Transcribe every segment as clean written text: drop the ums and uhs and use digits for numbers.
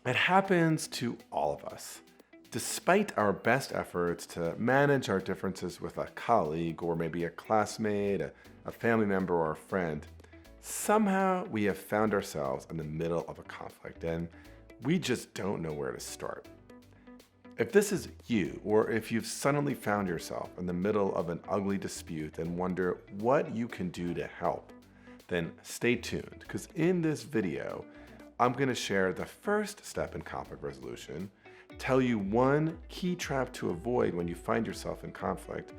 It happens to all of us. Despite our best efforts to manage our differences with a colleague or maybe a classmate, a family member, or a friend, somehow we have found ourselves in the middle of a conflict and we just don't know where to start. If this is you, or if you've suddenly found yourself in the middle of an ugly dispute and wonder what you can do to help, then stay tuned, because in this video, I'm going to share the first step in conflict resolution, tell you one key trap to avoid when you find yourself in conflict,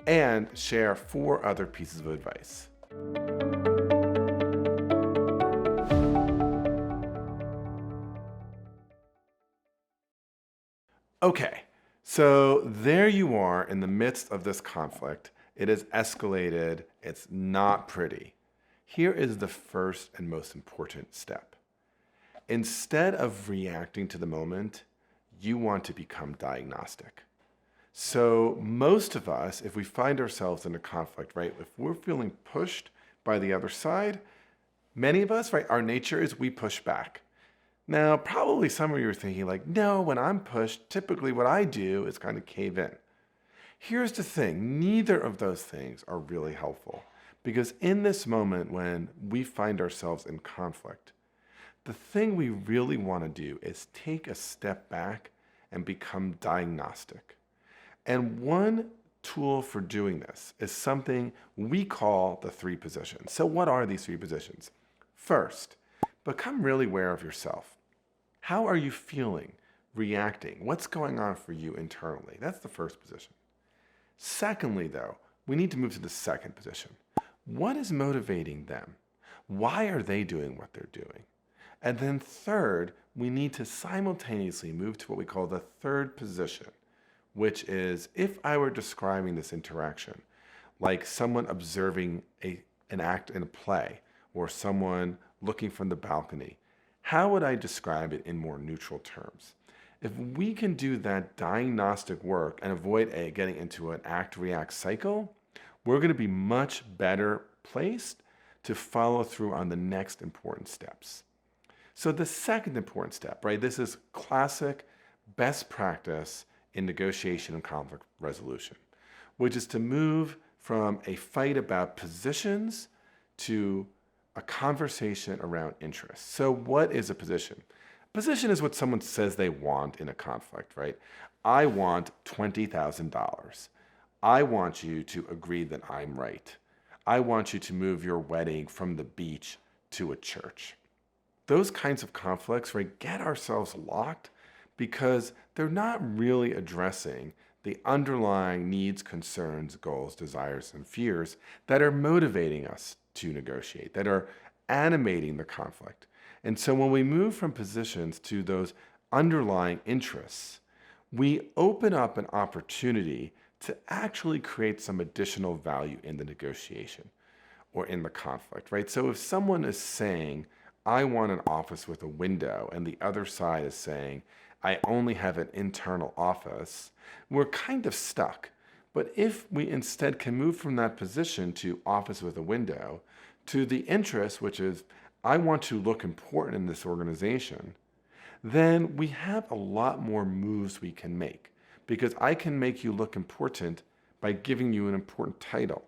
and share 4 other pieces of advice. Okay, so there you are in the midst of this conflict. It has escalated. It's not pretty. Here is the first and most important step. Instead of reacting to the moment, you want to become diagnostic. So most of us, if we find ourselves in a conflict, right, if we're feeling pushed by the other side, many of us, right, our nature is we push back. Now, probably some of you are thinking like, no, when I'm pushed, typically what I do is kind of cave in. Here's the thing, neither of those things are really helpful, because in this moment when we find ourselves in conflict, the thing we really want to do is take a step back and become diagnostic. And one tool for doing this is something we call the 3 positions. So what are these 3 positions? First, become really aware of yourself. How are you feeling, reacting? What's going on for you internally? That's the first position. Secondly, though, we need to move to the second position. What is motivating them? Why are they doing what they're doing? And then third, we need to simultaneously move to what we call the third position, which is if I were describing this interaction like someone observing an act in a play or someone looking from the balcony, how would I describe it in more neutral terms? If we can do that diagnostic work and avoid getting into an act-react cycle, we're going to be much better placed to follow through on the next important steps. So the second important step, right, this is classic best practice in negotiation and conflict resolution, which is to move from a fight about positions to a conversation around interests. So what is a position? Position is what someone says they want in a conflict, right? I want $20,000. I want you to agree that I'm right. I want you to move your wedding from the beach to a church. Those kinds of conflicts, right, get ourselves locked because they're not really addressing the underlying needs, concerns, goals, desires, and fears that are motivating us to negotiate, that are animating the conflict. And so when we move from positions to those underlying interests, we open up an opportunity to actually create some additional value in the negotiation or in the conflict, right? So if someone is saying, I want an office with a window, and the other side is saying, I only have an internal office, we're kind of stuck. But if we instead can move from that position to office with a window to the interest, which is I want to look important in this organization, then we have a lot more moves we can make, because I can make you look important by giving you an important title.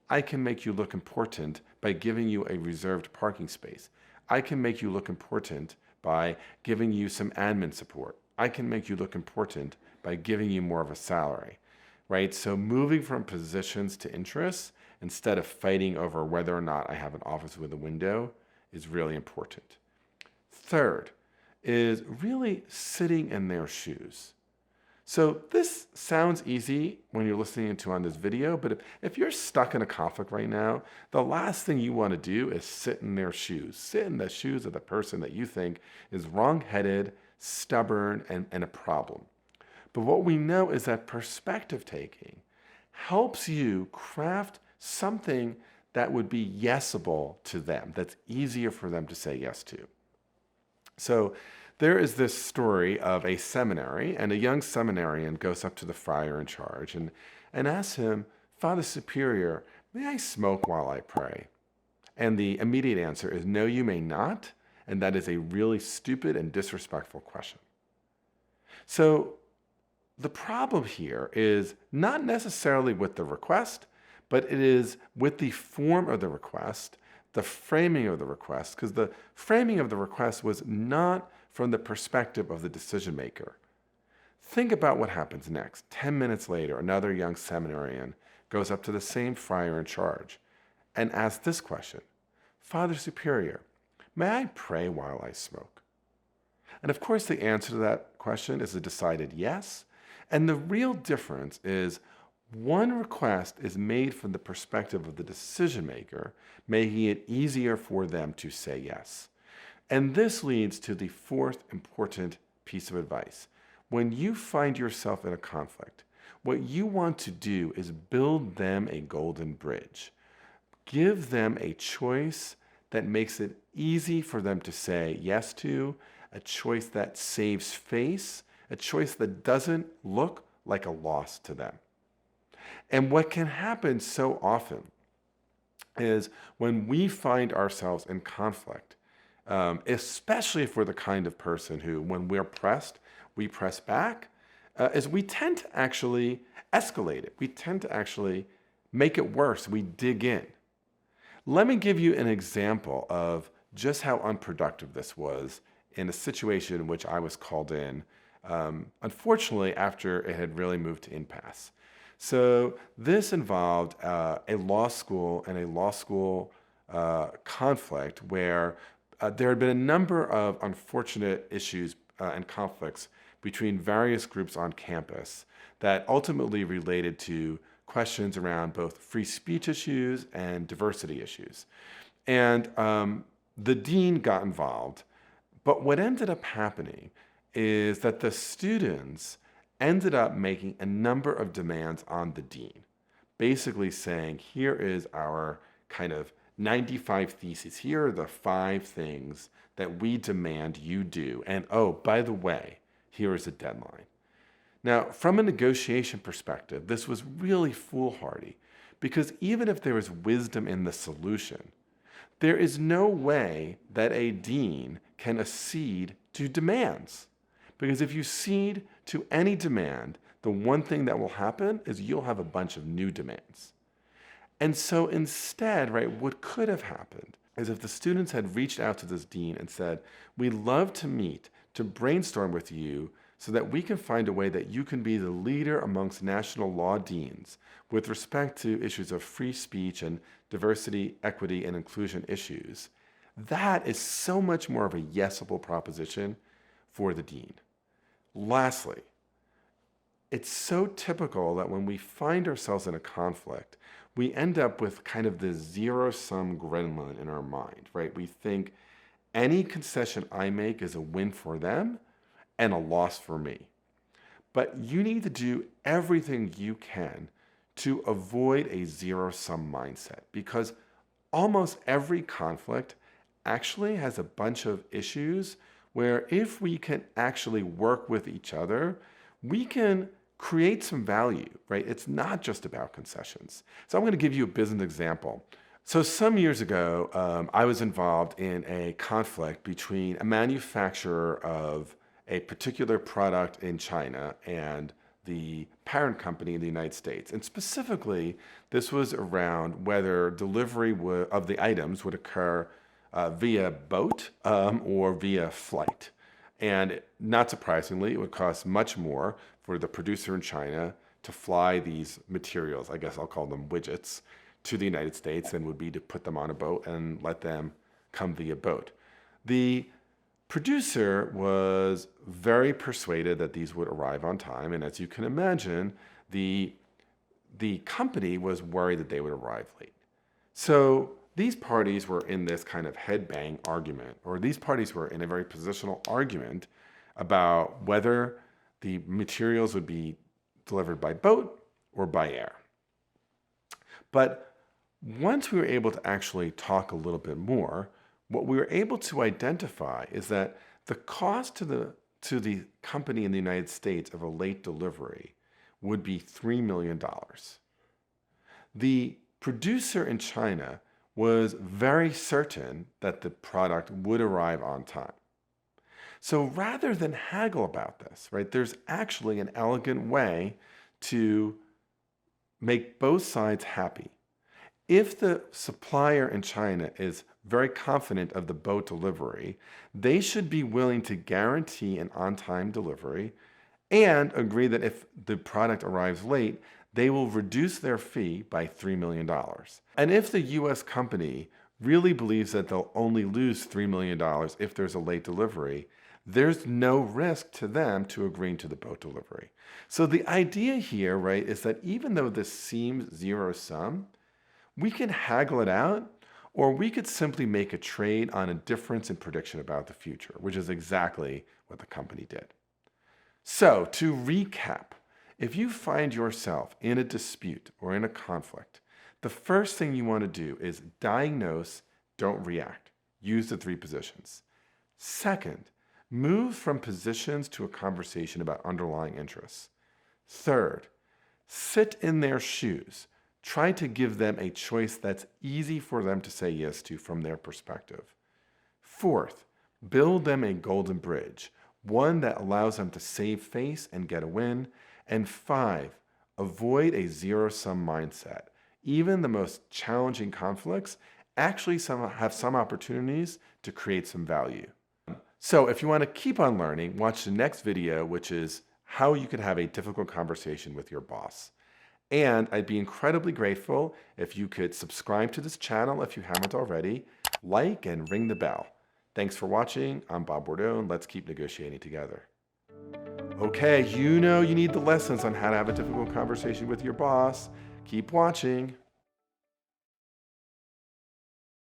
I can make you look important by giving you a reserved parking space. I can make you look important by giving you some admin support. I can make you look important by giving you more of a salary, right? So moving from positions to interests instead of fighting over whether or not I have an office with a window is really important. Third is really sitting in their shoes. So this sounds easy when you're listening to on this video, but if you're stuck in a conflict right now, the last thing you want to do is sit in their shoes. Sit in the shoes of the person that you think is wrong-headed, stubborn, and a problem. But what we know is that perspective taking helps you craft something that would be yesable to them, that's easier for them to say yes to. So there is this story of a seminary, and a young seminarian goes up to the friar in charge and asks him, Father Superior, may I smoke while I pray? And the immediate answer is, no, you may not, and that is a really stupid and disrespectful question. So the problem here is not necessarily with the request, but it is with the form of the request, the framing of the request, because the framing of the request was not from the perspective of the decision maker. Think about what happens next. 10 minutes later, another young seminarian goes up to the same friar in charge and asks this question: Father Superior, may I pray while I smoke? And of course, the answer to that question is a decided yes. And the real difference is one request is made from the perspective of the decision maker, making it easier for them to say yes. And this leads to the fourth important piece of advice. When you find yourself in a conflict, what you want to do is build them a golden bridge. Give them a choice that makes it easy for them to say yes to, a choice that saves face, a choice that doesn't look like a loss to them. And what can happen so often is when we find ourselves in conflict, especially if we're the kind of person who, when we're pressed, we press back, is we tend to actually escalate it. We tend to actually make it worse. We dig in. Let me give you an example of just how unproductive this was in a situation in which I was called in, unfortunately, after it had really moved to impasse. So this involved a law school and a law school conflict where there had been a number of unfortunate issues and conflicts between various groups on campus that ultimately related to questions around both free speech issues and diversity issues. And the dean got involved. But what ended up happening is that the students ended up making a number of demands on the dean, basically saying, here is our kind of 95 theses. Here are the 5 things that we demand you do. And oh, by the way, here is a deadline. Now, from a negotiation perspective, this was really foolhardy, because even if there is wisdom in the solution, there is no way that a dean can accede to demands. Because if you cede to any demand, the one thing that will happen is you'll have a bunch of new demands. And so instead, right, what could have happened is if the students had reached out to this dean and said, we'd love to meet, to brainstorm with you so that we can find a way that you can be the leader amongst national law deans with respect to issues of free speech and diversity, equity, and inclusion issues. That is so much more of a yesable proposition for the dean. Lastly, it's so typical that when we find ourselves in a conflict, we end up with kind of this zero-sum gremlin in our mind, right? We think any concession I make is a win for them and a loss for me. But you need to do everything you can to avoid a zero-sum mindset, because almost every conflict actually has a bunch of issues where if we can actually work with each other, we can create some value, right? It's not just about concessions. So I'm going to give you a business example. So some years ago, I was involved in a conflict between a manufacturer of a particular product in China and the parent company in the United States. And specifically, this was around whether delivery of the items would occur via boat or via flight. And not surprisingly, it would cost much more for the producer in China to fly these materials, I guess I'll call them widgets, to the United States than would be to put them on a boat and let them come via boat. The producer was very persuaded that these would arrive on time, and as you can imagine, the company was worried that they would arrive late. So these parties were in this kind of headbang argument, or these parties were in a very positional argument about whether the materials would be delivered by boat or by air. But once we were able to actually talk a little bit more, what we were able to identify is that the cost to the company in the United States of a late delivery would be $3 million. The producer in China was very certain that the product would arrive on time. So rather than haggle about this, right, there's actually an elegant way to make both sides happy. If the supplier in China is very confident of the boat delivery, they should be willing to guarantee an on-time delivery and agree that if the product arrives late, they will reduce their fee by $3 million. And if the US company really believes that they'll only lose $3 million if there's a late delivery, there's no risk to them to agreeing to the boat delivery. So the idea here, right, is that even though this seems zero sum, we can haggle it out, or we could simply make a trade on a difference in prediction about the future, which is exactly what the company did. So to recap, if you find yourself in a dispute or in a conflict, the first thing you want to do is diagnose, don't react. Use the 3 positions. Second, move from positions to a conversation about underlying interests. Third, sit in their shoes. Try to give them a choice that's easy for them to say yes to from their perspective. Fourth, build them a golden bridge, one that allows them to save face and get a win. And 5, avoid a zero-sum mindset. Even the most challenging conflicts actually have some opportunities to create some value. So if you want to keep on learning, watch the next video, which is how you could have a difficult conversation with your boss. And I'd be incredibly grateful if you could subscribe to this channel if you haven't already, like and ring the bell. Thanks for watching. I'm Bob Bordone. Let's keep negotiating together. Okay, you know you need the lessons on how to have a difficult conversation with your boss. Keep watching.